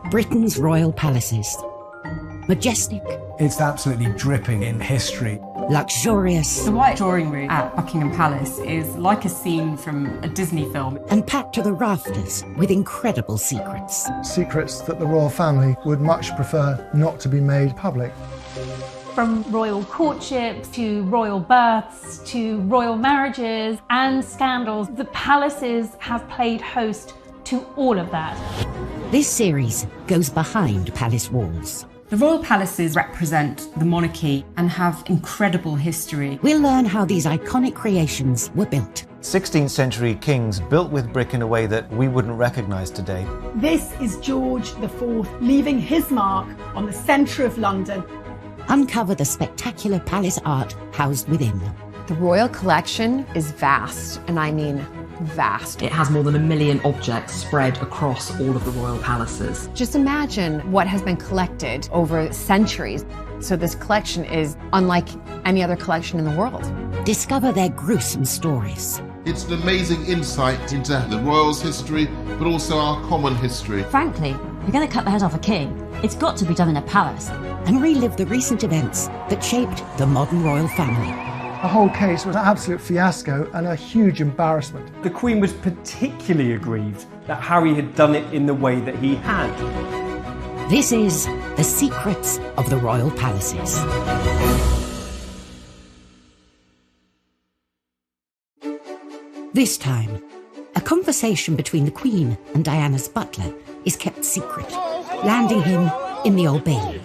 Britain's royal palaces. Majestic. It's absolutely dripping in history. Luxurious. The White Drawing Room at Buckingham Palace is like a scene from a Disney film. And packed to the rafters with incredible secrets. Secrets that the royal family would much prefer not to be made public. From royal courtships to royal births to royal marriages and scandals, the palaces have played host to all of that. This series goes behind palace walls. The royal palaces represent the monarchy and have incredible history. We'll learn how these iconic creations were built. 16th century kings built with brick in a way that we wouldn't recognise today. This is George IV leaving his mark on the centre of London. Uncover the spectacular palace art housed within. The royal collection is vast, and I mean vast. It has more than 1 million objects spread across all of the royal palaces. Just imagine what has been collected over centuries. So this collection is unlike any other collection in the world. Discover their gruesome stories. It's an amazing insight into the royals' history, but also our common history. Frankly, if you're going to cut the head off a king, it's got to be done in a palace. And relive the recent events that shaped the modern royal family. The whole case was an absolute fiasco and a huge embarrassment. The Queen was particularly aggrieved that Harry had done it in the way that he had. This is The Secrets of the Royal Palaces. This time, a conversation between the Queen and Diana's butler is kept secret, landing him in the Old Bailey.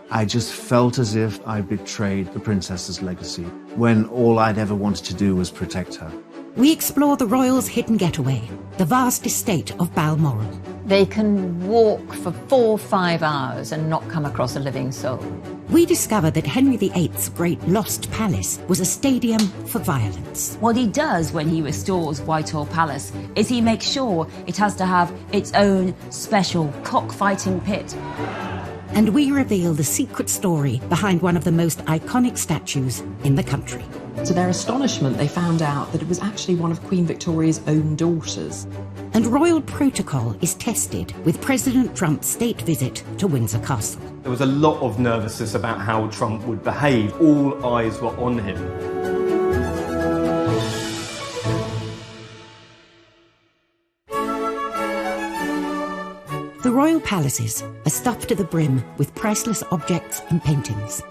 I just felt as if I betrayed the princess's legacy, when all I'd ever wanted to do was protect her. We explore the royals' hidden getaway, the vast estate of Balmoral. They can walk for 4 or 5 hours and not come across a living soul. We discover that Henry VIII's great lost palace was a stadium for violence. What he does when he restores Whitehall Palace is he makes sure it has to have its own special cockfighting pit. And we reveal the secret story behind one of the most iconic statues in the country. To their astonishment, they found out that it was actually one of Queen Victoria's own daughters. And royal protocol is tested with President Trump's state visit to Windsor Castle. There was a lot of nervousness about how Trump would behave. All eyes were on him. The royal palaces are stuffed to the brim with priceless objects and paintings.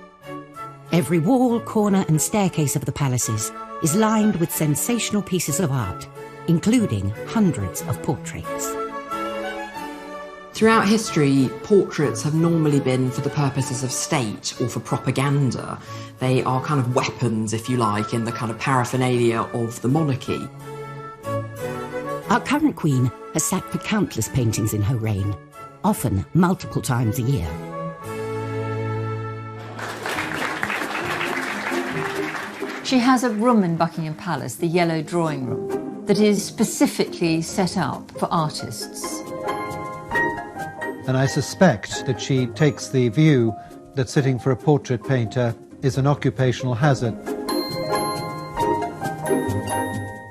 Every wall, corner and staircase of the palaces is lined with sensational pieces of art, including hundreds of portraits. Throughout history, portraits have normally been for the purposes of state or for propaganda. They are kind of weapons, if you like, in the kind of paraphernalia of the monarchy. Our current queen has sat for countless paintings in her reign, often multiple times a year. She has a room in Buckingham Palace, the Yellow Drawing Room, that is specifically set up for artists. And I suspect that she takes the view that sitting for a portrait painter is an occupational hazard.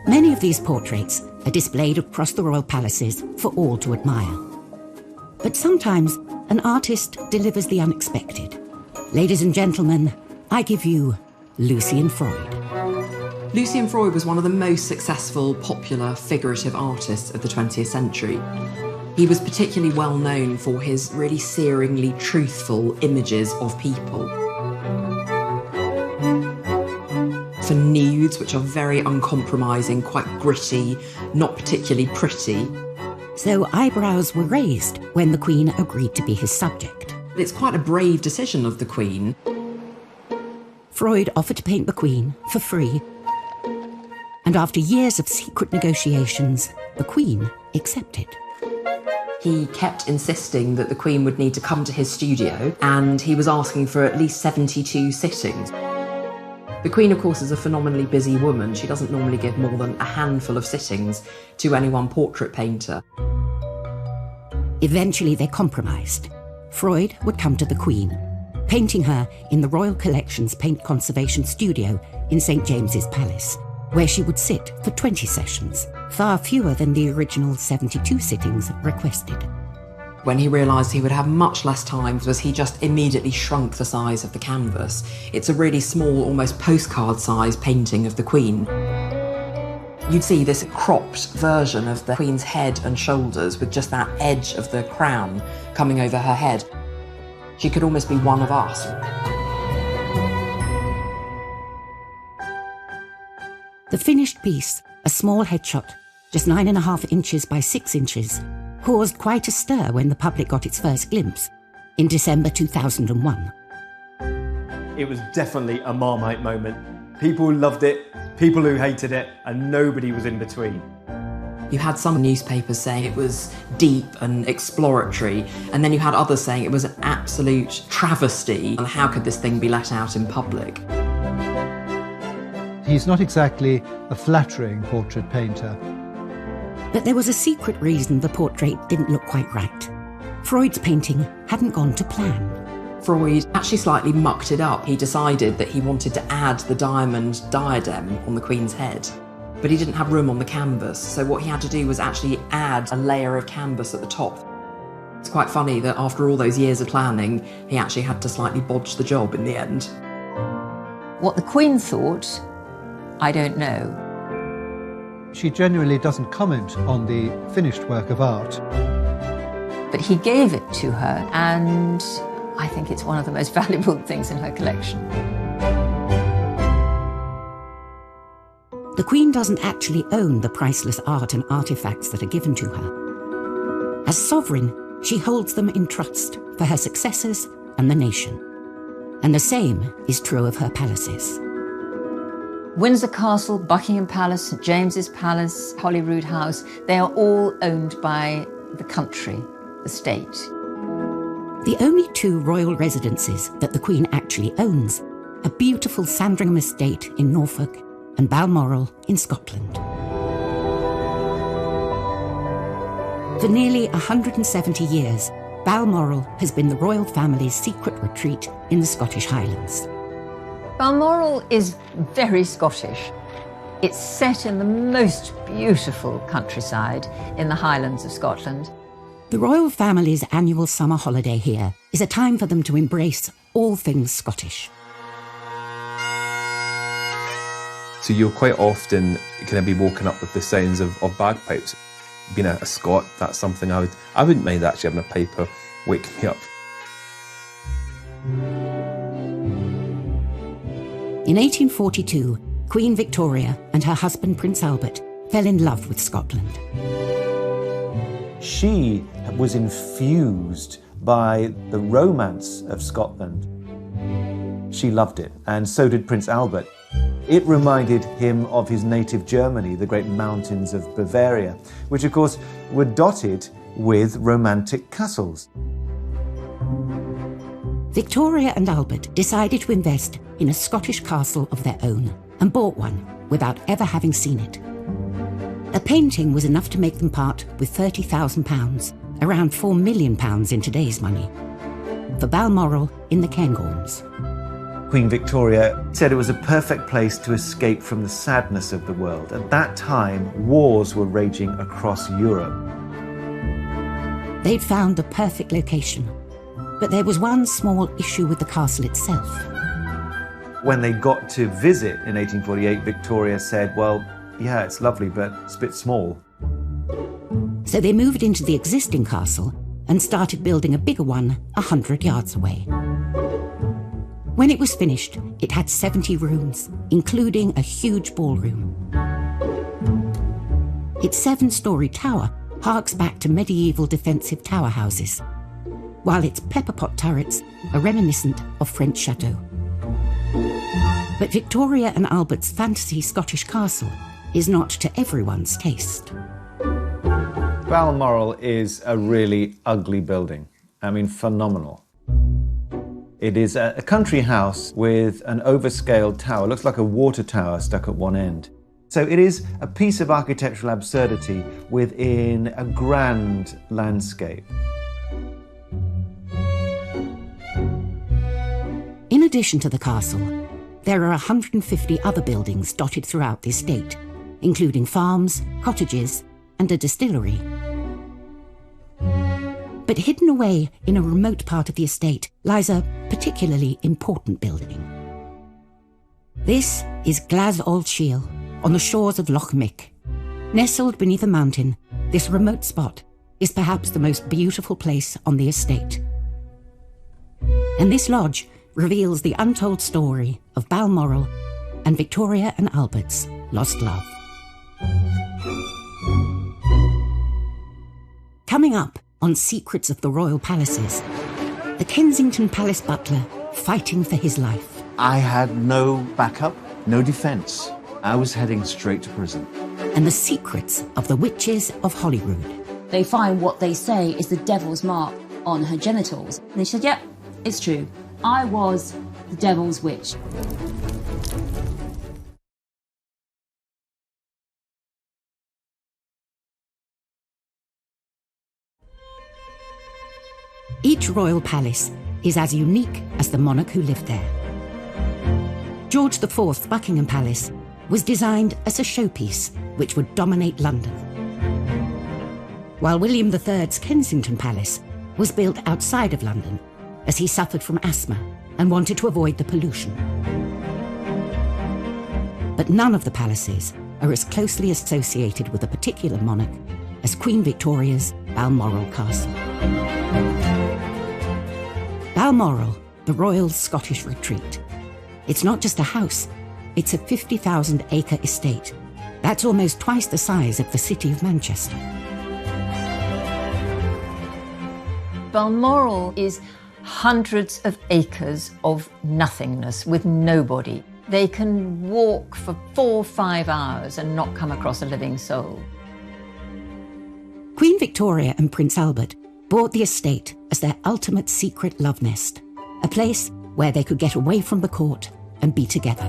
Many of these portraits are displayed across the royal palaces for all to admire. But sometimes an artist delivers the unexpected. Ladies and gentlemen, I give you Lucian Freud. Lucian Freud was one of the most successful, popular, figurative artists of the 20th century. He was particularly well known for his really searingly truthful images of people. For nudes, which are very uncompromising, quite gritty, not particularly pretty. So eyebrows were raised when the Queen agreed to be his subject. It's quite a brave decision of the Queen. Freud offered to paint the Queen for free. And after years of secret negotiations, the Queen accepted. He kept insisting that the Queen would need to come to his studio, and he was asking for at least 72 sittings. The Queen, of course, is a phenomenally busy woman. She doesn't normally give more than a handful of sittings to any one portrait painter. Eventually they compromised. Freud would come to the Queen, painting her in the Royal Collection's Paint Conservation Studio in St. James's Palace. where she would sit for 20 sessions, far fewer than the original 72 sittings requested. When he realised he would have much less time, was he just immediately shrunk the size of the canvas. It's a really small, almost postcard-sized painting of the Queen. You'd see this cropped version of the Queen's head and shoulders with just that edge of the crown coming over her head. She could almost be one of us. The finished piece, a small headshot, just 9.5 inches by 6 inches, caused quite a stir when the public got its first glimpse in December 2001. It was definitely a Marmite moment. People loved it, people who hated it, and nobody was in between. You had some newspapers saying it was deep and exploratory, and then you had others saying it was an absolute travesty, and how could this thing be let out in public? He's not exactly a flattering portrait painter. But there was a secret reason the portrait didn't look quite right. Freud's painting hadn't gone to plan. Freud actually slightly mucked it up. He decided that he wanted to add the diamond diadem on the Queen's head, but he didn't have room on the canvas, so what he had to do was actually add a layer of canvas at the top. It's quite funny that after all those years of planning, he actually had to slightly bodge the job in the end. What the Queen thought, I don't know. She generally doesn't comment on the finished work of art. But he gave it to her, and I think it's one of the most valuable things in her collection. The Queen doesn't actually own the priceless art and artifacts that are given to her. As sovereign, she holds them in trust for her successors and the nation. And the same is true of her palaces. Windsor Castle, Buckingham Palace, St James's Palace, Holyrood House, they are all owned by the country, the state. The only two royal residences that the Queen actually owns are beautiful Sandringham Estate in Norfolk and Balmoral in Scotland. For nearly 170 years, Balmoral has been the royal family's secret retreat in the Scottish Highlands. Balmoral is very Scottish. It's set in the most beautiful countryside in the Highlands of Scotland. The royal family's annual summer holiday here is a time for them to embrace all things Scottish. So you'll quite often kind of be woken up with the sounds of bagpipes. Being a Scot, that's something I wouldn't mind actually having a piper wake me up. In 1842, Queen Victoria and her husband Prince Albert fell in love with Scotland. She was infused by the romance of Scotland. She loved it, and so did Prince Albert. It reminded him of his native Germany, the great mountains of Bavaria, which of course were dotted with romantic castles. Victoria and Albert decided to invest in a Scottish castle of their own and bought one without ever having seen it. A painting was enough to make them part with £30,000, around £4 million in today's money, for Balmoral in the Cairngorms. Queen Victoria said it was a perfect place to escape from the sadness of the world. At that time, wars were raging across Europe. They'd found the perfect location, but there was one small issue with the castle itself. When they got to visit in 1848, Victoria said, well, yeah, it's lovely, but it's a bit small. So they moved into the existing castle and started building a bigger one 100 yards away. When it was finished, it had 70 rooms, including a huge ballroom. Its 7-storey tower harks back to medieval defensive tower houses, while its pepper-pot turrets are reminiscent of French chateaux. But Victoria and Albert's fantasy Scottish castle is not to everyone's taste. Balmoral is a really ugly building. I mean, phenomenal. It is a country house with an overscaled tower. It looks like a water tower stuck at one end. So it is a piece of architectural absurdity within a grand landscape. In addition to the castle, there are 150 other buildings dotted throughout the estate, including farms, cottages, and a distillery. But hidden away in a remote part of the estate lies a particularly important building. This is Glas Old Shiel, on the shores of Loch Mick. Nestled beneath a mountain, this remote spot is perhaps the most beautiful place on the estate. And this lodge reveals the untold story of Balmoral and Victoria and Albert's lost love. Coming up on Secrets of the Royal Palaces, the Kensington Palace butler fighting for his life. I had no backup, no defence. I was heading straight to prison. And the secrets of the witches of Holyrood. They find what they say is the devil's mark on her genitals. And they said, yep, it's true. I was the devil's witch. Each royal palace is as unique as the monarch who lived there. George IV's Buckingham Palace was designed as a showpiece which would dominate London, while William III's Kensington Palace was built outside of London as he suffered from asthma and wanted to avoid the pollution. But none of the palaces are as closely associated with a particular monarch as Queen Victoria's Balmoral Castle. Balmoral, the Royal Scottish Retreat. It's not just a house, it's a 50,000-acre estate. That's almost twice the size of the city of Manchester. Balmoral is hundreds of acres of nothingness with nobody. They can walk for 4 or 5 hours and not come across a living soul. Queen Victoria and Prince Albert bought the estate as their ultimate secret love nest, a place where they could get away from the court and be together.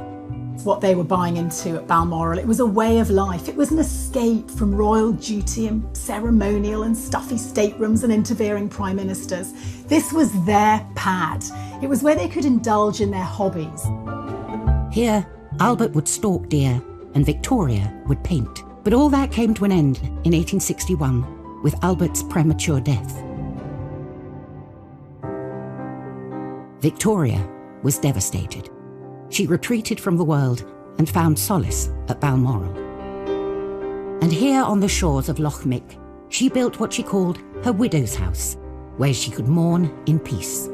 What they were buying into at Balmoral, it was a way of life. It was an escape from royal duty and ceremonial and stuffy staterooms and interfering prime ministers. This was their pad. It was where they could indulge in their hobbies. Here, Albert would stalk deer and Victoria would paint. But all that came to an end in 1861 with Albert's premature death. Victoria was devastated. She retreated from the world and found solace at Balmoral. And here on the shores of Loch Mick, she built what she called her widow's house, where she could mourn in peace.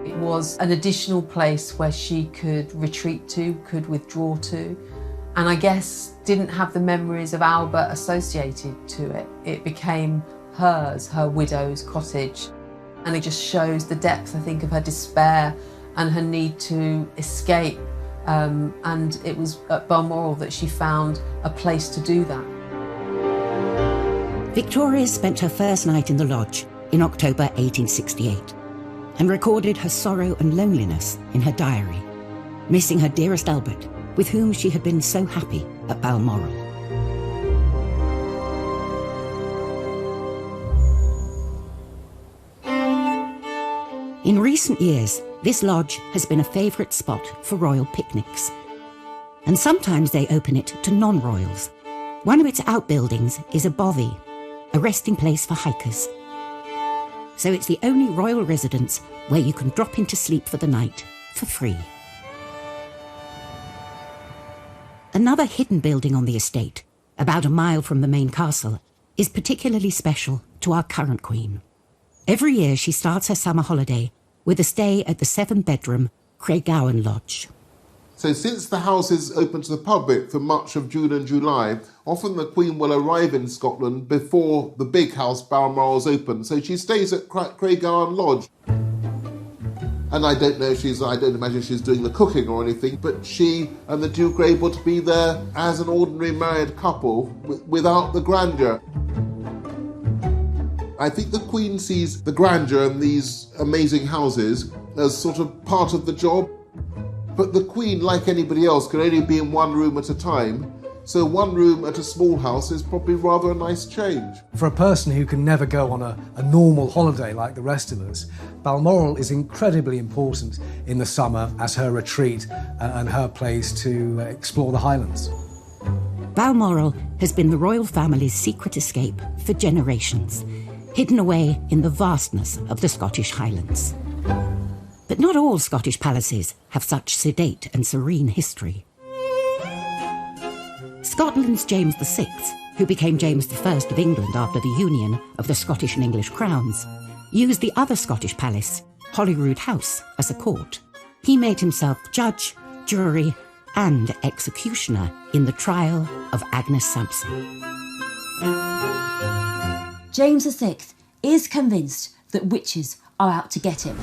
It was an additional place where she could retreat to, could withdraw to, and I guess didn't have the memories of Albert associated to it. It became hers, her widow's cottage. And it just shows the depth, I think, of her despair and her need to escape. And it was at Balmoral that she found a place to do that. Victoria spent her first night in the lodge in October 1868 and recorded her sorrow and loneliness in her diary, missing her dearest Albert, with whom she had been so happy at Balmoral. In recent years, this lodge has been a favourite spot for royal picnics. And sometimes they open it to non-royals. One of its outbuildings is a bothy, a resting place for hikers. So it's the only royal residence where you can drop into sleep for the night for free. Another hidden building on the estate, about a mile from the main castle, is particularly special to our current queen. Every year she starts her summer holiday with a stay at the 7-bedroom Craiggowan Lodge. So since the house is open to the public for much of June and July, often the Queen will arrive in Scotland before the big house Balmoral is open. So she stays at Craiggowan Lodge. And I don't imagine she's doing the cooking or anything, but she and the Duke are able to be there as an ordinary married couple without the grandeur. I think the Queen sees the grandeur in these amazing houses as sort of part of the job. But the Queen, like anybody else, can only be in one room at a time. so one room at a small house is probably rather a nice change. For a person who can never go on a normal holiday like the rest of us, Balmoral is incredibly important in the summer as her retreat and her place to explore the Highlands. Balmoral has been the royal family's secret escape for generations, hidden away in the vastness of the Scottish Highlands. But not all Scottish palaces have such sedate and serene history. Scotland's James VI, who became James I of England after the union of the Scottish and English crowns, used the other Scottish palace, Holyrood House, as a court. He made himself judge, jury, and executioner in the trial of Agnes Sampson. James VI is convinced that witches are out to get him.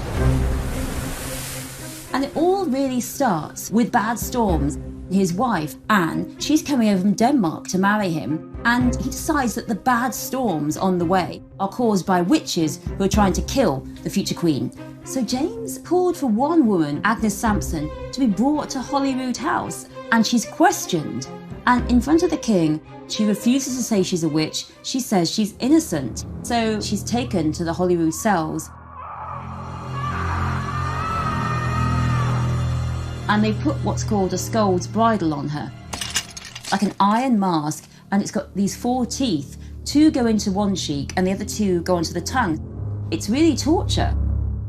And it all really starts with bad storms. His wife, Anne, she's coming over from Denmark to marry him, and he decides that the bad storms on the way are caused by witches who are trying to kill the future queen. So James called for one woman, Agnes Sampson, to be brought to Holyrood House, and she's questioned. And in front of the king, she refuses to say she's a witch. She says she's innocent. So she's taken to the Holyrood cells. And they put what's called a scold's bridle on her, like an iron mask, and it's got these 4 teeth. 2 go into one cheek and the other 2 go into the tongue. It's really torture.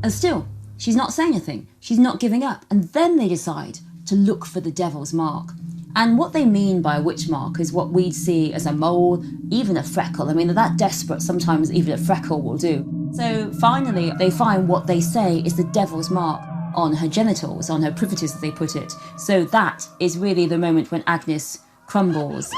And still, she's not saying anything. She's not giving up. And then they decide to look for the devil's mark. And what they mean by a witch mark is what we'd see as a mole, even a freckle. I mean, they're that desperate, sometimes even a freckle will do. So finally, they find what they say is the devil's mark on her genitals, on her privities, as they put it. So that is really the moment when Agnes crumbles.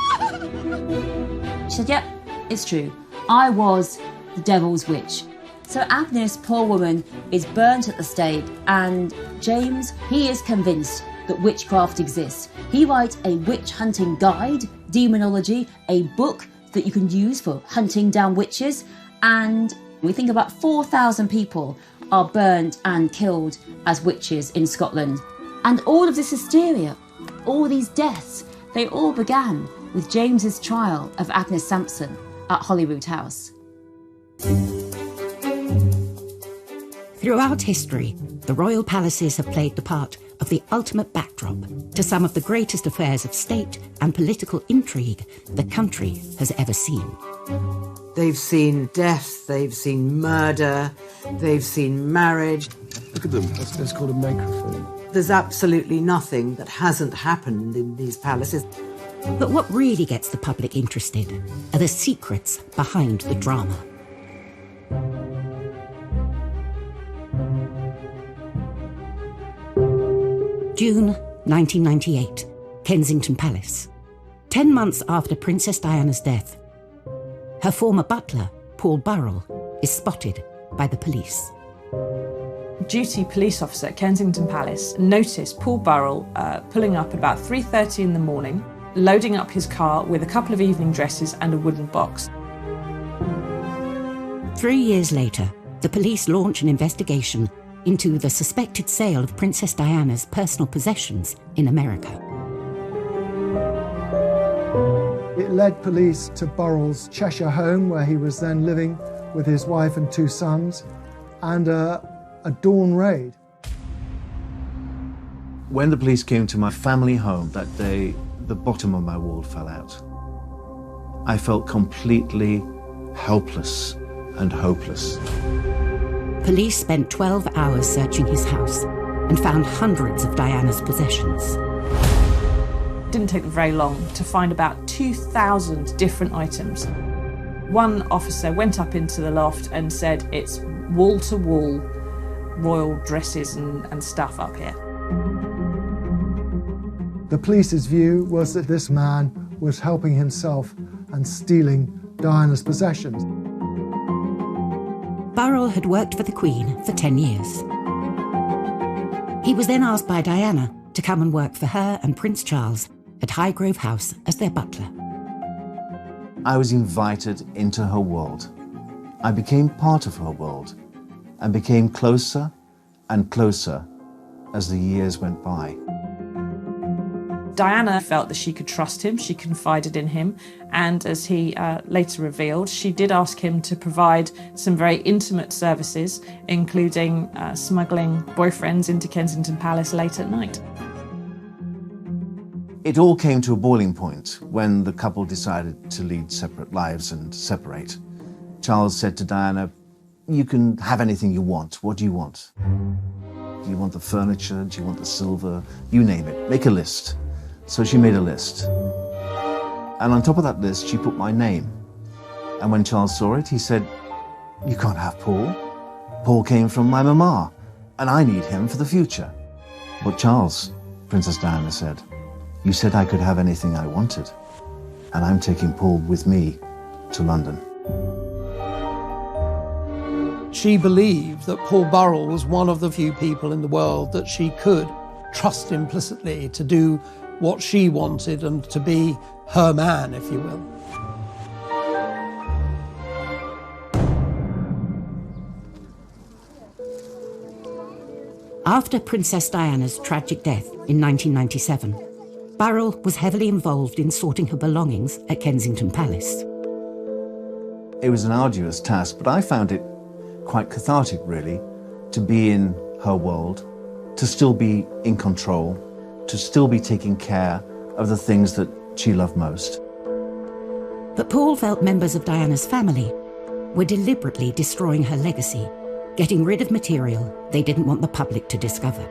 She said, yep, it's true. I was the devil's witch. So Agnes, poor woman, is burnt at the stake, and James, he is convinced that witchcraft exists. He writes a witch hunting guide, demonology, a book that you can use for hunting down witches, and we think about 4,000 people are burnt and killed as witches in Scotland. And all of this hysteria, all these deaths, they all began with James's trial of Agnes Sampson at Holyrood House. Throughout history, the royal palaces have played the part of the ultimate backdrop to some of the greatest affairs of state and political intrigue the country has ever seen. They've seen death, they've seen murder, they've seen marriage. Look at them, that's called a microphone. There's absolutely nothing that hasn't happened in these palaces. But what really gets the public interested are the secrets behind the drama. June 1998, Kensington Palace. 10 months after Princess Diana's death, her former butler, Paul Burrell, is spotted by the police. Duty police officer at Kensington Palace noticed Paul Burrell pulling up at about 3:30 in the morning, loading up his car with a couple of evening dresses and a wooden box. 3 years later, the police launch an investigation into the suspected sale of Princess Diana's personal possessions in America. It led police to Burrell's Cheshire home, where he was then living with his wife and 2 sons, and a dawn raid. When the police came to my family home that day, the bottom of my world fell out. I felt completely helpless and hopeless. Police spent 12 hours searching his house and found hundreds of Diana's possessions. It didn't take them very long to find about 2,000 different items. One officer went up into the loft and said, it's wall-to-wall royal dresses and stuff up here. The police's view was that this man was helping himself and stealing Diana's possessions. Burrell had worked for the Queen for 10 years. He was then asked by Diana to come and work for her and Prince Charles at Highgrove House as their butler. I was invited into her world. I became part of her world and became closer and closer as the years went by. Diana felt that she could trust him, she confided in him, and as he later revealed, she did ask him to provide some very intimate services, including smuggling boyfriends into Kensington Palace late at night. It all came to a boiling point when the couple decided to lead separate lives and separate. Charles said to Diana, "You can have anything you want. What do you want? Do you want the furniture? Do you want the silver? You name it. Make a list." So she made a list. And on top of that list, she put my name. And when Charles saw it, he said, "You can't have Paul. Paul came from my mama, and I need him for the future." "But Charles," Princess Diana said, "you said I could have anything I wanted, and I'm taking Paul with me to London." She believed that Paul Burrell was one of the few people in the world that she could trust implicitly to do what she wanted and to be her man, if you will. After Princess Diana's tragic death in 1997, Burrell was heavily involved in sorting her belongings at Kensington Palace. It was an arduous task, but I found it quite cathartic, really, to be in her world, to still be in control, to still be taking care of the things that she loved most. But Paul felt members of Diana's family were deliberately destroying her legacy, getting rid of material they didn't want the public to discover.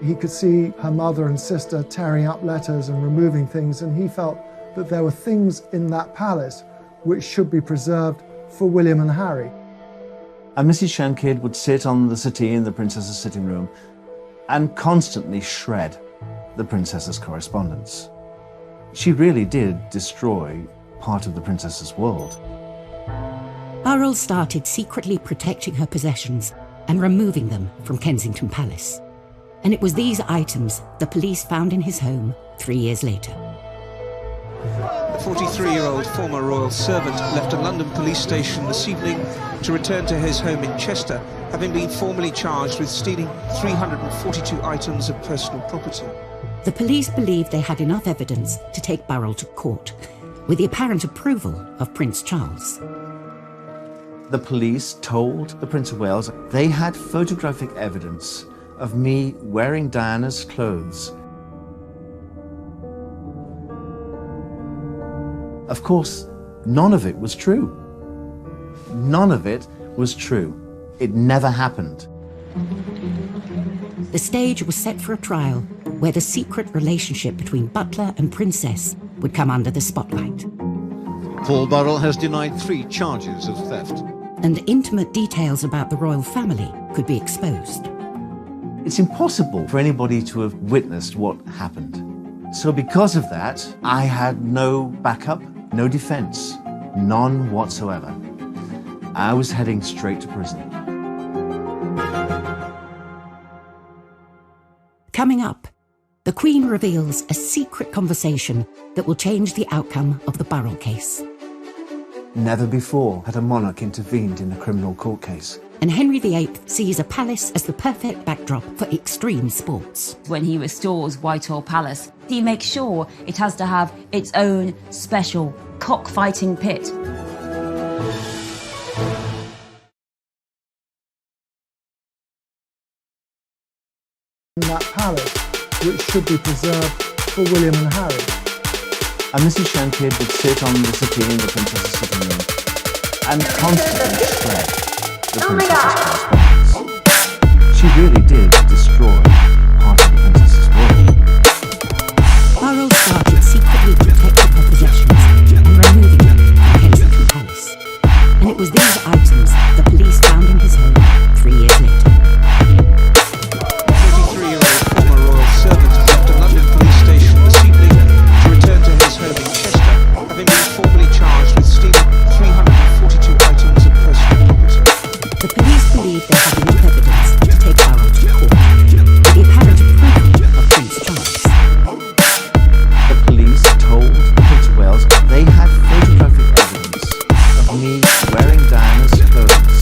He could see her mother and sister tearing up letters and removing things, and he felt that there were things in that palace which should be preserved for William and Harry. And Mrs. Shankid would sit on the settee in the princess's sitting room and constantly shred the princess's correspondence. She really did destroy part of the princess's world. Burrell started secretly protecting her possessions and removing them from Kensington Palace. And it was these items the police found in his home 3 years later. The 43-year-old former royal servant left a London police station this evening to return to his home in Chester, having been formally charged with stealing 342 items of personal property. The police believed they had enough evidence to take Burrell to court, with the apparent approval of Prince Charles. The police told the Prince of Wales they had photographic evidence of me wearing Diana's clothes. Of course, none of it was true. None of it was true. It never happened. The stage was set for a trial where the secret relationship between butler and princess would come under the spotlight. Paul Burrell has denied 3 charges of theft. And intimate details about the royal family could be exposed. It's impossible for anybody to have witnessed what happened. So because of that, I had no backup, no defense, none whatsoever. I was heading straight to prison. Coming up, the Queen reveals a secret conversation that will change the outcome of the Burrell case. Never before had a monarch intervened in a criminal court case. And Henry VIII sees a palace as the perfect backdrop for extreme sports. When he restores Whitehall Palace, he makes sure it has to have its own special cockfighting pit. In that palace, which should be preserved for William and Harry. And Mrs. Shankid would sit on the settee in the princess's sitting room and constantly shred the princess's correspondence. She really did destroy part of the princess's world. Burrell started secretly protecting her possessions and removing them from Kensington Palace. And it was these items the police found in his home 3 years later. The 43-year-old former royal servant left a London police station this evening to return to his home in Chester, having been formally charged with stealing 342 items of personal property. The police believed they had enough evidence to take Burrell to court, with the apparent approval of Prince Charles. The police told the Prince of Wales they had photographic evidence of me wearing Diana's clothes.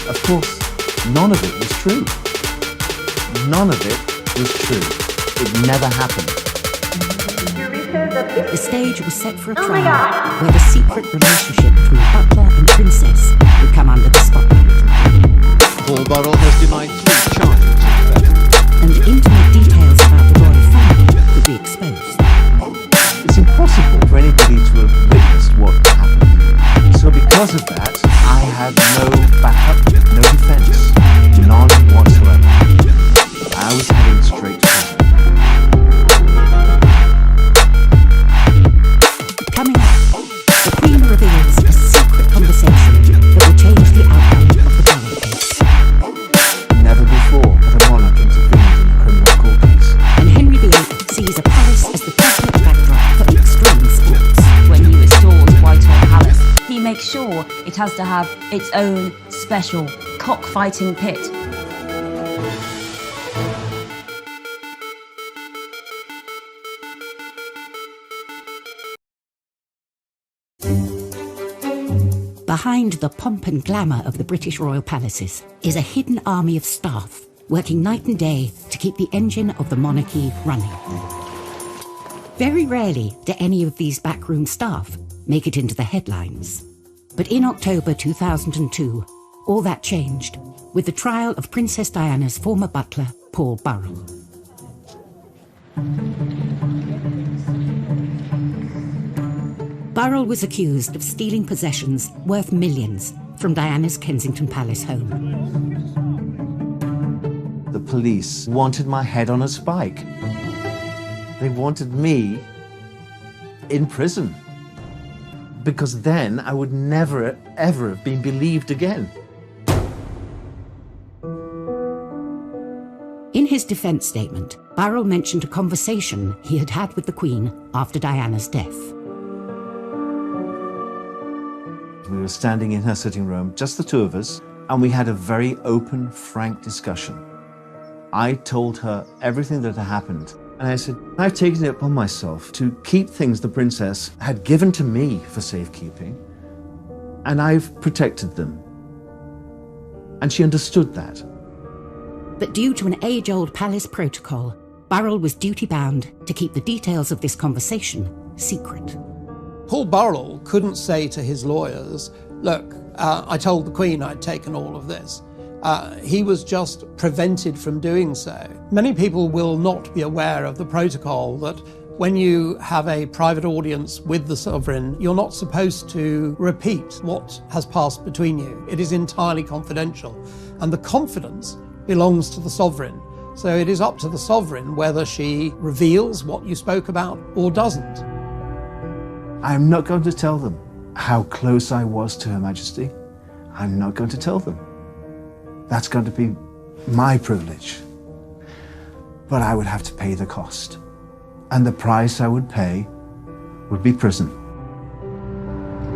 Of course, none of it was true. None of it was true. It never happened. The stage was set for a trial where the secret relationship between butler and princess would come under the spotlight. Paul Burrell has denied 3 charges of theft. And intimate details about the royal family could be exposed. It's impossible for anybody to have witnessed what happened. So because of that, I had no backup, no defence, none whatsoever. I was heading straight to prison. Coming up, the Queen reveals a secret conversation that will change the outcome of the Burrell case. Never before had a monarch intervened in a criminal court case. And Henry VIII sees a palace as the perfect backdrop for extreme sports. When he restores Whitehall Palace, he makes sure it has to have its own special cockfighting pit. Behind the pomp and glamour of the British royal palaces is a hidden army of staff working night and day to keep the engine of the monarchy running. Very rarely do any of these backroom staff make it into the headlines. But in October 2002, all that changed with the trial of Princess Diana's former butler, Paul Burrell. Burrell was accused of stealing possessions worth millions from Diana's Kensington Palace home. The police wanted my head on a spike. They wanted me in prison. Because then I would never, ever have been believed again. In his defence statement, Burrell mentioned a conversation he had had with the Queen after Diana's death. We were standing in her sitting room, just the two of us, and we had a very open, frank discussion. I told her everything that had happened, and I said, I've taken it upon myself to keep things the princess had given to me for safekeeping, and I've protected them. And she understood that. But due to an age-old palace protocol, Burrell was duty-bound to keep the details of this conversation secret. Paul Burrell couldn't say to his lawyers, look, I told the Queen I'd taken all of this. He was just prevented from doing so. Many people will not be aware of the protocol that when you have a private audience with the sovereign, you're not supposed to repeat what has passed between you. It is entirely confidential, and the confidence belongs to the sovereign. So it is up to the sovereign whether she reveals what you spoke about or doesn't. I'm not going to tell them how close I was to Her Majesty. I'm not going to tell them. That's going to be my privilege. But I would have to pay the cost. And the price I would pay would be prison.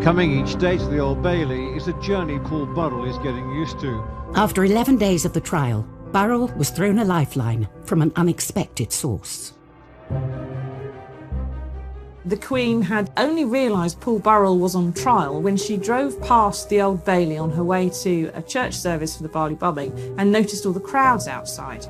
Coming each day to the Old Bailey is a journey Paul Burrell is getting used to. After 11 days of the trial, Burrell was thrown a lifeline from an unexpected source. The Queen had only realised Paul Burrell was on trial when she drove past the Old Bailey on her way to a church service for the Barley Bubbing and noticed all the crowds outside.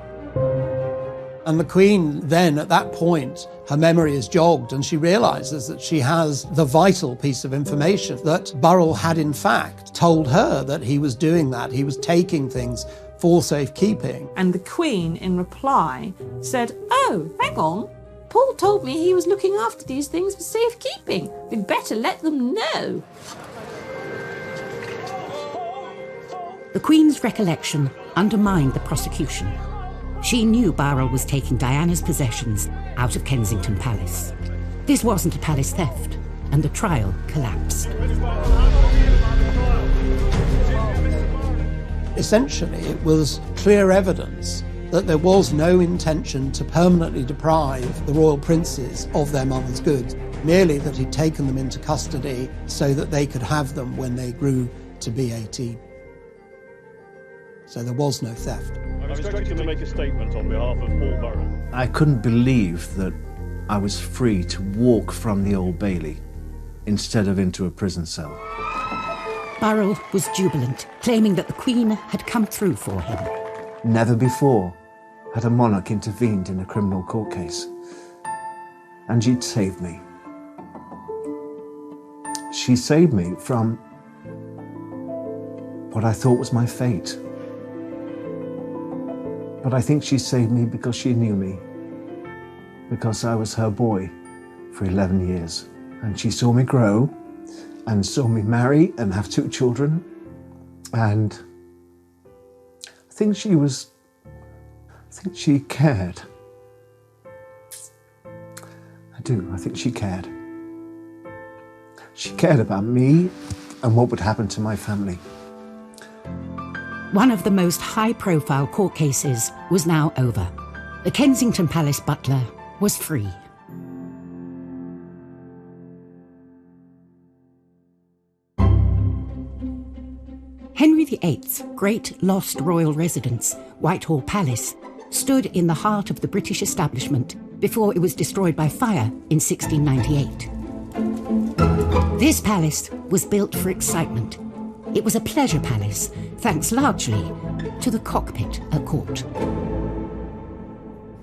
And the Queen then, at that point, her memory is jogged and she realises that she has the vital piece of information that Burrell had in fact told her that he was doing that. He was taking things for safekeeping. And the Queen, in reply, said, oh, hang on. Paul told me he was looking after these things for safekeeping. We'd better let them know. The Queen's recollection undermined the prosecution. She knew Burrell was taking Diana's possessions out of Kensington Palace. This wasn't a palace theft, and the trial collapsed. Essentially, it was clear evidence that there was no intention to permanently deprive the royal princes of their mother's goods, merely that he'd taken them into custody so that they could have them when they grew to be 18. So there was no theft. I'm instructed to make a statement on behalf of Paul Burrell. I couldn't believe that I was free to walk from the Old Bailey instead of into a prison cell. Burrell was jubilant, claiming that the Queen had come through for him. Never before had a monarch intervened in a criminal court case, and she'd saved me. She saved me from what I thought was my fate. But I think she saved me because she knew me, because I was her boy for 11 years. And she saw me grow and saw me marry and have 2 children. And I think she cared. I do, I think she cared. She cared about me and what would happen to my family. One of the most high-profile court cases was now over. The Kensington Palace butler was free. Henry VIII's great lost royal residence, Whitehall Palace, stood in the heart of the British establishment before it was destroyed by fire in 1698. This palace was built for excitement. It was a pleasure palace, thanks largely to the cockpit at court.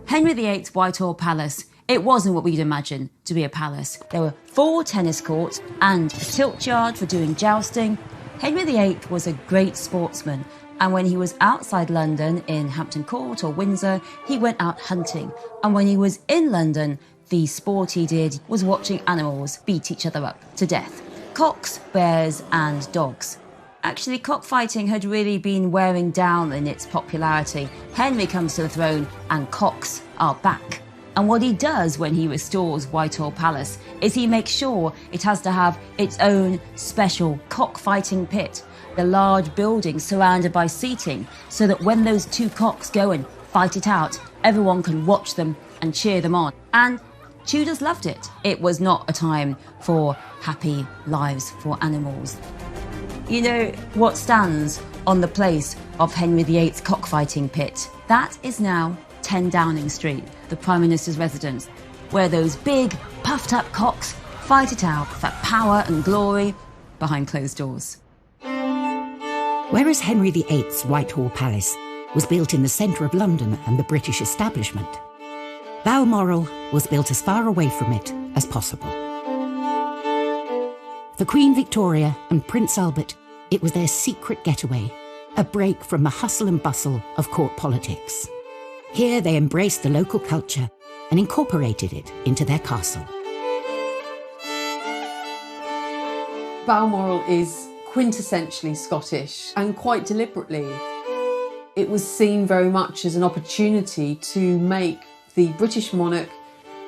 Henry VIII's Whitehall Palace. It wasn't what we'd imagine to be a palace. There were 4 tennis courts and a tilt yard for doing jousting. Henry VIII was a great sportsman, and when he was outside London in Hampton Court or Windsor, he went out hunting. And when he was in London, the sport he did was watching animals beat each other up to death. Cocks, bears and dogs. Actually, cockfighting had really been wearing down in its popularity. Henry comes to the throne and cocks are back. And what he does when he restores Whitehall Palace is he makes sure it has to have its own special cockfighting pit, the large building surrounded by seating, so that when those 2 cocks go and fight it out, everyone can watch them and cheer them on. And Tudors loved it. It was not a time for happy lives for animals. You know what stands on the place of Henry VIII's cockfighting pit? That is now 10 Downing Street, the Prime Minister's residence, where those big, puffed-up cocks fight it out for power and glory behind closed doors. Whereas Henry VIII's Whitehall Palace was built in the centre of London and the British establishment, Balmoral was built as far away from it as possible. For Queen Victoria and Prince Albert, it was their secret getaway, a break from the hustle and bustle of court politics. Here they embraced the local culture and incorporated it into their castle. Balmoral is quintessentially Scottish, and quite deliberately. It was seen very much as an opportunity to make the British monarch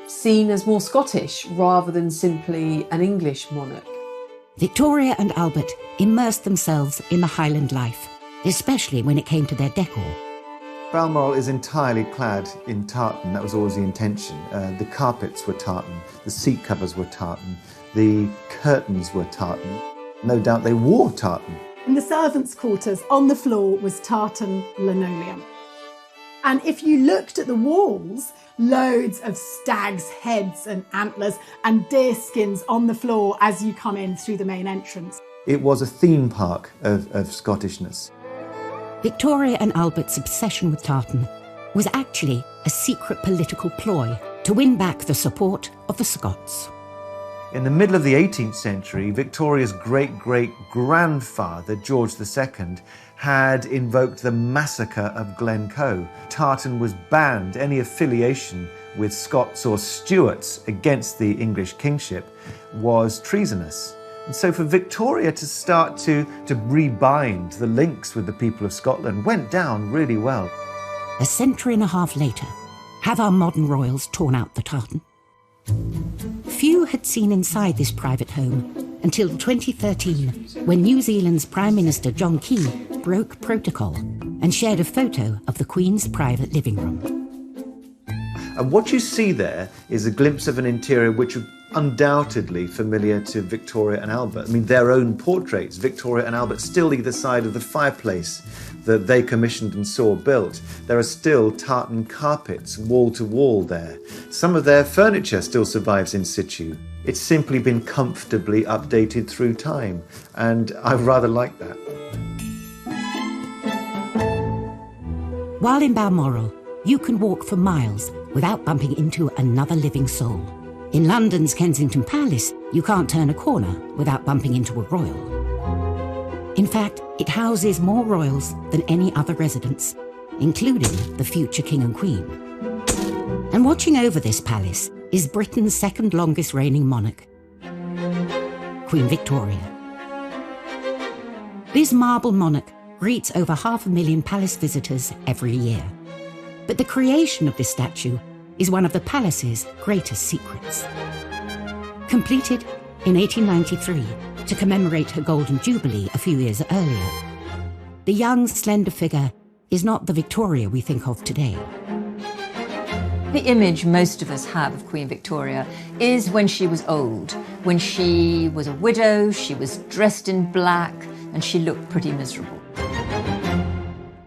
seen as more Scottish rather than simply an English monarch. Victoria and Albert immersed themselves in the Highland life, especially when it came to their decor. Balmoral is entirely clad in tartan. That was always the intention. The carpets were tartan, the seat covers were tartan, the curtains were tartan. No doubt they wore tartan. In the servants' quarters, on the floor was tartan linoleum. And if you looked at the walls, loads of stags' heads and antlers and deer skins on the floor as you come in through the main entrance. It was a theme park of Scottishness. Victoria and Albert's obsession with tartan was actually a secret political ploy to win back the support of the Scots. In the middle of the 18th century, Victoria's great-great-grandfather, George II, had invoked the massacre of Glencoe. Tartan was banned. Any affiliation with Scots or Stuarts against the English kingship was treasonous. And so for Victoria to start to rebind the links with the people of Scotland went down really well. A century and a half later, have our modern royals torn out the tartan? Few had seen inside this private home until 2013, when New Zealand's Prime Minister John Key broke protocol and shared a photo of the Queen's private living room. And what you see there is a glimpse of an interior which was undoubtedly familiar to Victoria and Albert. I mean, their own portraits, Victoria and Albert, still either side of the fireplace that they commissioned and saw built. There are still tartan carpets wall to wall there. Some of their furniture still survives in situ. It's simply been comfortably updated through time, and I rather like that. While in Balmoral, you can walk for miles without bumping into another living soul. In London's Kensington Palace, you can't turn a corner without bumping into a royal. In fact, it houses more royals than any other residence, including the future King and Queen. And watching over this palace is Britain's second longest reigning monarch, Queen Victoria. This marble monarch greets over 500,000 palace visitors every year. But the creation of this statue is one of the palace's greatest secrets. Completed in 1893 to commemorate her Golden Jubilee a few years earlier, the young, slender figure is not the Victoria we think of today. The image most of us have of Queen Victoria is when she was old, when she was a widow, she was dressed in black, and she looked pretty miserable.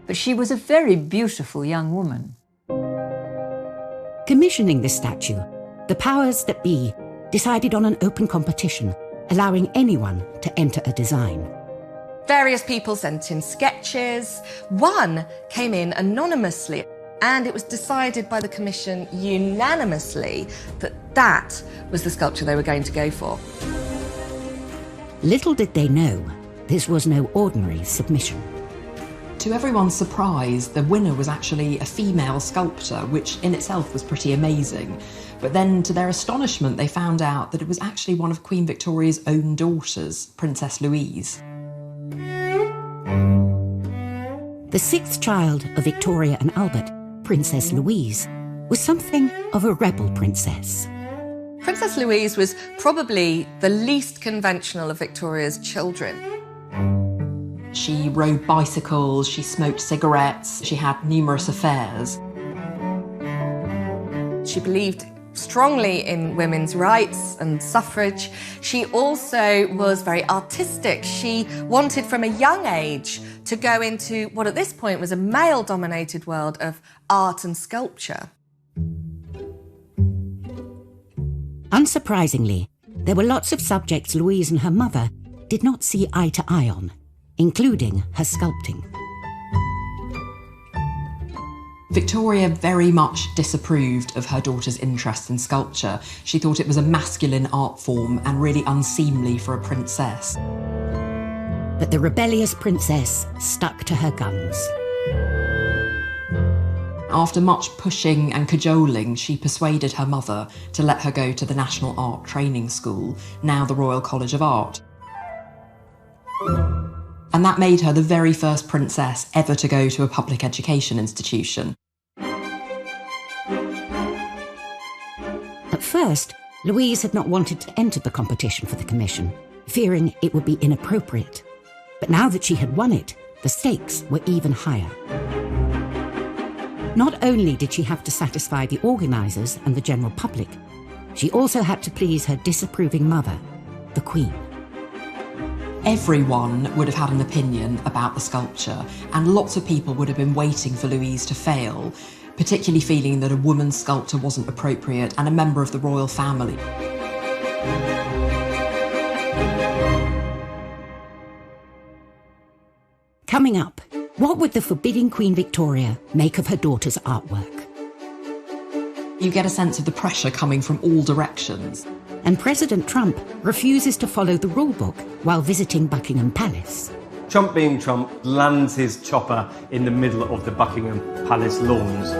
But she was a very beautiful young woman. Commissioning this statue, the powers that be decided on an open competition, allowing anyone to enter a design. Various people sent in sketches. One came in anonymously, and it was decided by the commission unanimously that that was the sculpture they were going to go for. Little did they know, this was no ordinary submission. To everyone's surprise, the winner was actually a female sculptor, which in itself was pretty amazing. But then, to their astonishment, they found out that it was actually one of Queen Victoria's own daughters, Princess Louise. The sixth child of Victoria and Albert, Princess Louise, was something of a rebel princess. Princess Louise was probably the least conventional of Victoria's children. She rode bicycles, she smoked cigarettes, she had numerous affairs. She believed strongly in women's rights and suffrage. She also was very artistic. She wanted from a young age to go into what at this point was a male-dominated world of art and sculpture. Unsurprisingly, there were lots of subjects Louise and her mother did not see eye to eye on, including her sculpting. Victoria very much disapproved of her daughter's interest in sculpture. She thought it was a masculine art form and really unseemly for a princess. But the rebellious princess stuck to her guns. After much pushing and cajoling, she persuaded her mother to let her go to the National Art Training School, now the Royal College of Art. And that made her the very first princess ever to go to a public education institution. At first, Louise had not wanted to enter the competition for the commission, fearing it would be inappropriate. But now that she had won it, the stakes were even higher. Not only did she have to satisfy the organisers and the general public, she also had to please her disapproving mother, the Queen. Everyone would have had an opinion about the sculpture, and lots of people would have been waiting for Louise to fail, particularly feeling that a woman sculptor wasn't appropriate and a member of the royal family. Coming up, what would the forbidding Queen Victoria make of her daughter's artwork? You get a sense of the pressure coming from all directions. And President Trump refuses to follow the rulebook while visiting Buckingham Palace. Trump being Trump lands his chopper in the middle of the Buckingham Palace lawns.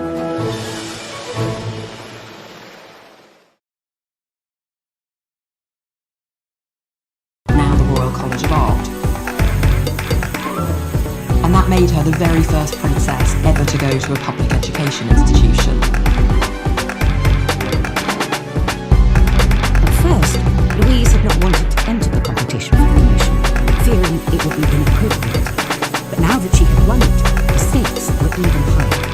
Now the Royal College of Art. And that made her the very first princess ever to go to a public education institution. Louise had not wanted to enter the competition for the commission, fearing it would be inappropriate. But now that she had won it, the stakes were even higher.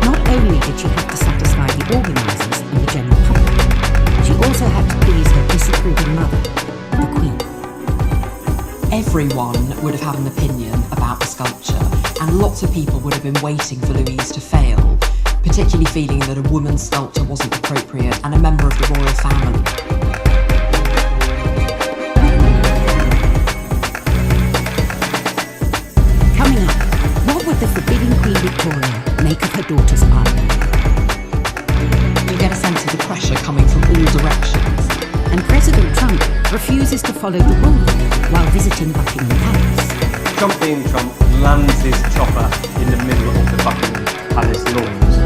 Not only did she have to satisfy the organisers and the general public, she also had to please her disapproving mother, the Queen. Everyone would have had an opinion about the sculpture, and lots of people would have been waiting for Louise to fail, particularly feeling that a woman sculptor wasn't appropriate and a member of the royal family. Coming up, what would the forbidding Queen Victoria make refuses to follow the rule while visiting Buckingham Palace. Trump being Trump lands his chopper in the middle of the Buckingham Palace lawns.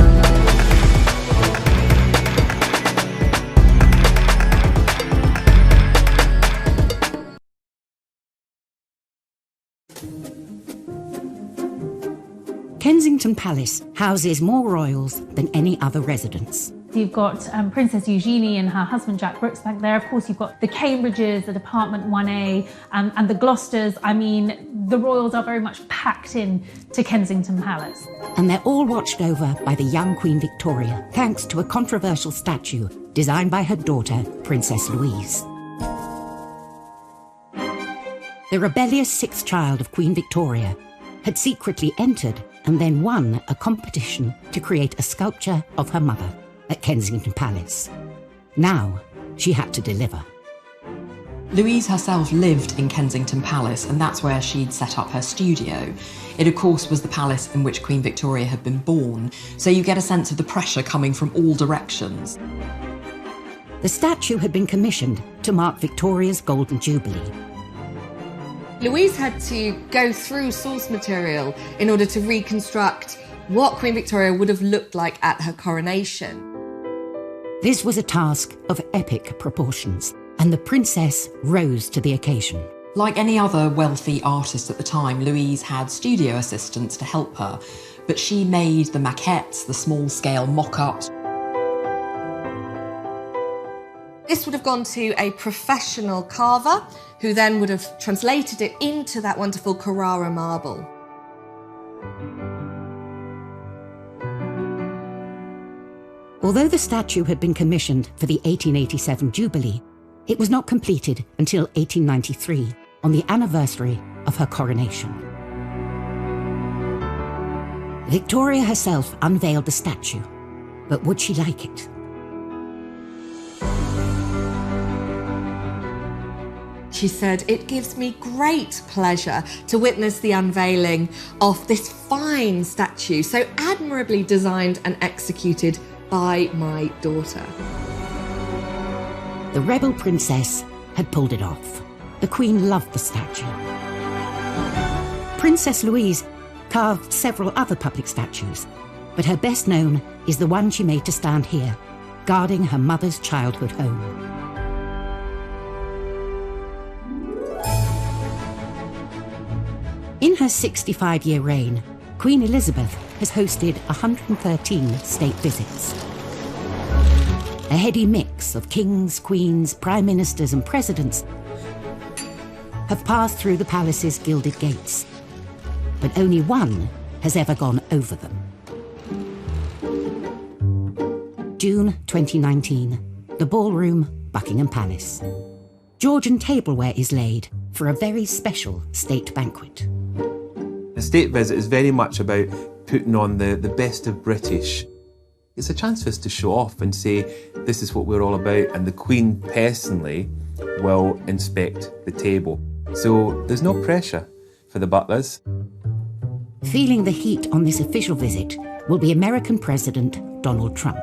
Kensington Palace houses more royals than any other residence. You've got Princess Eugenie and her husband Jack Brooks back there. Of course, you've got the Cambridges, the Department 1A, and the Gloucesters. I mean, the royals are very much packed in to Kensington Palace. And they're all watched over by the young Queen Victoria, thanks to a controversial statue designed by her daughter, Princess Louise. The rebellious sixth child of Queen Victoria had secretly entered and then won a competition to create a sculpture of her mother at Kensington Palace. Now she had to deliver. Louise herself lived in Kensington Palace, and that's where she'd set up her studio. It, of course, was the palace in which Queen Victoria had been born, so you get a sense of the pressure coming from all directions. The statue had been commissioned to mark Victoria's Golden Jubilee. Louise had to go through source material in order to reconstruct what Queen Victoria would have looked like at her coronation. This was a task of epic proportions, and the princess rose to the occasion. Like any other wealthy artist at the time, Louise had studio assistants to help her, but she made the maquettes, the small-scale mock-ups. This would have gone to a professional carver, who then would have translated it into that wonderful Carrara marble. Although the statue had been commissioned for the 1887 Jubilee, it was not completed until 1893, on the anniversary of her coronation. Victoria herself unveiled the statue, but would she like it? She said, "It gives me great pleasure to witness the unveiling of this fine statue, so admirably designed and executed by my daughter." The rebel princess had pulled it off. The Queen loved the statue. Princess Louise carved several other public statues, but her best known is the one she made to stand here, guarding her mother's childhood home. In her 65-year reign, Queen Elizabeth has hosted 113 state visits. A heady mix of kings, queens, prime ministers and presidents have passed through the palace's gilded gates, but only one has ever gone over them. June 2019, the ballroom, Buckingham Palace. Georgian tableware is laid for a very special state banquet. A state visit is very much about putting on the best of British. It's a chance for us to show off and say, this is what we're all about, and the Queen personally will inspect the table. So there's no pressure for the butlers. Feeling the heat on this official visit will be American President Donald Trump.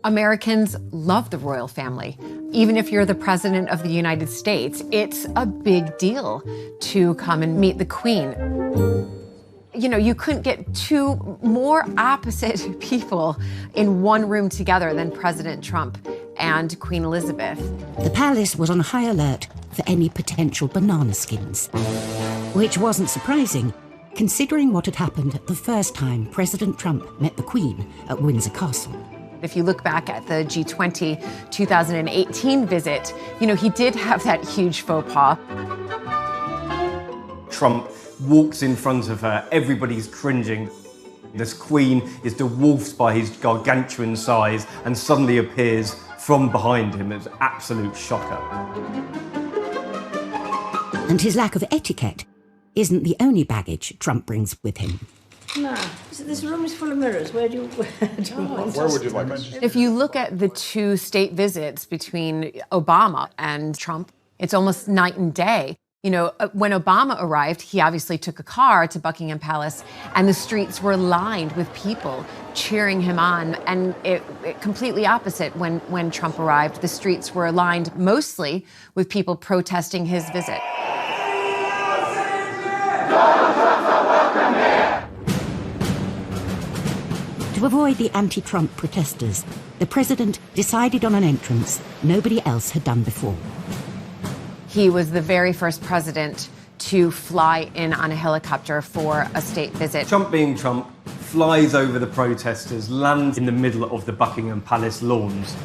Americans love the royal family. Even if you're the President of the United States, it's a big deal to come and meet the Queen. You know, you couldn't get two more opposite people in one room together than President Trump and Queen Elizabeth. The palace was on high alert for any potential banana skins, which wasn't surprising, considering what had happened the first time President Trump met the Queen at Windsor Castle. If you look back at the G20 2018 visit, you know, he did have that huge faux pas. Trump walks in front of her, everybody's cringing. This Queen is dwarfed by his gargantuan size and suddenly appears from behind him. It's an absolute shocker. And his lack of etiquette isn't the only baggage Trump brings with him. No, this room is full of mirrors. Where do you want? Where would you like us? If you look at the two state visits between Obama and Trump, it's almost night and day. You know, when Obama arrived, he obviously took a car to Buckingham Palace, and the streets were lined with people cheering him on. And it completely opposite when Trump arrived. The streets were lined mostly with people protesting his visit. To avoid the anti-Trump protesters, the president decided on an entrance nobody else had done before. He was the very first president to fly in on a helicopter for a state visit. Trump being Trump, flies over the protesters, lands in the middle of the Buckingham Palace lawns.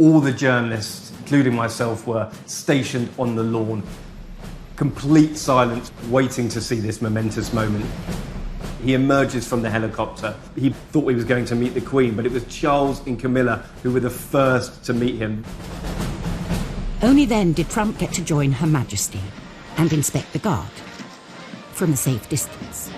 All the journalists, including myself, were stationed on the lawn. Complete silence, waiting to see this momentous moment. He emerges from the helicopter. He thought he was going to meet the Queen, but it was Charles and Camilla who were the first to meet him. Only then did Trump get to join Her Majesty and inspect the guard from a safe distance.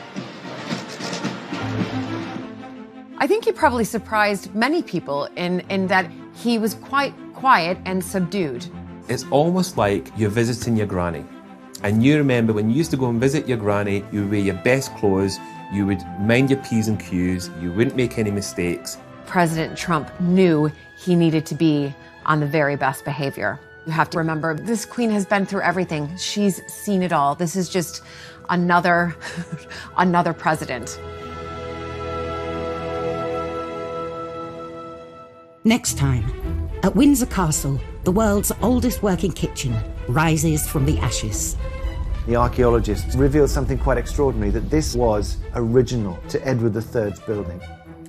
I think he probably surprised many people in that he was quite quiet and subdued. It's almost like you're visiting your granny. And you remember when you used to go and visit your granny, you would wear your best clothes, you would mind your P's and Q's, you wouldn't make any mistakes. President Trump knew he needed to be on the very best behavior. You have to remember, this Queen has been through everything. She's seen it all. This is just another president. Next time, at Windsor Castle, the world's oldest working kitchen rises from the ashes. The archaeologists revealed something quite extraordinary, that this was original to Edward III's building.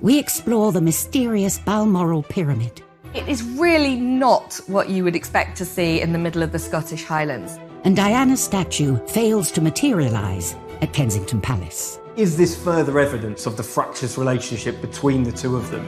We explore the mysterious Balmoral pyramid. It is really not what you would expect to see in the middle of the Scottish Highlands. And Diana's statue fails to materialise at Kensington Palace. Is this further evidence of the fractious relationship between the two of them?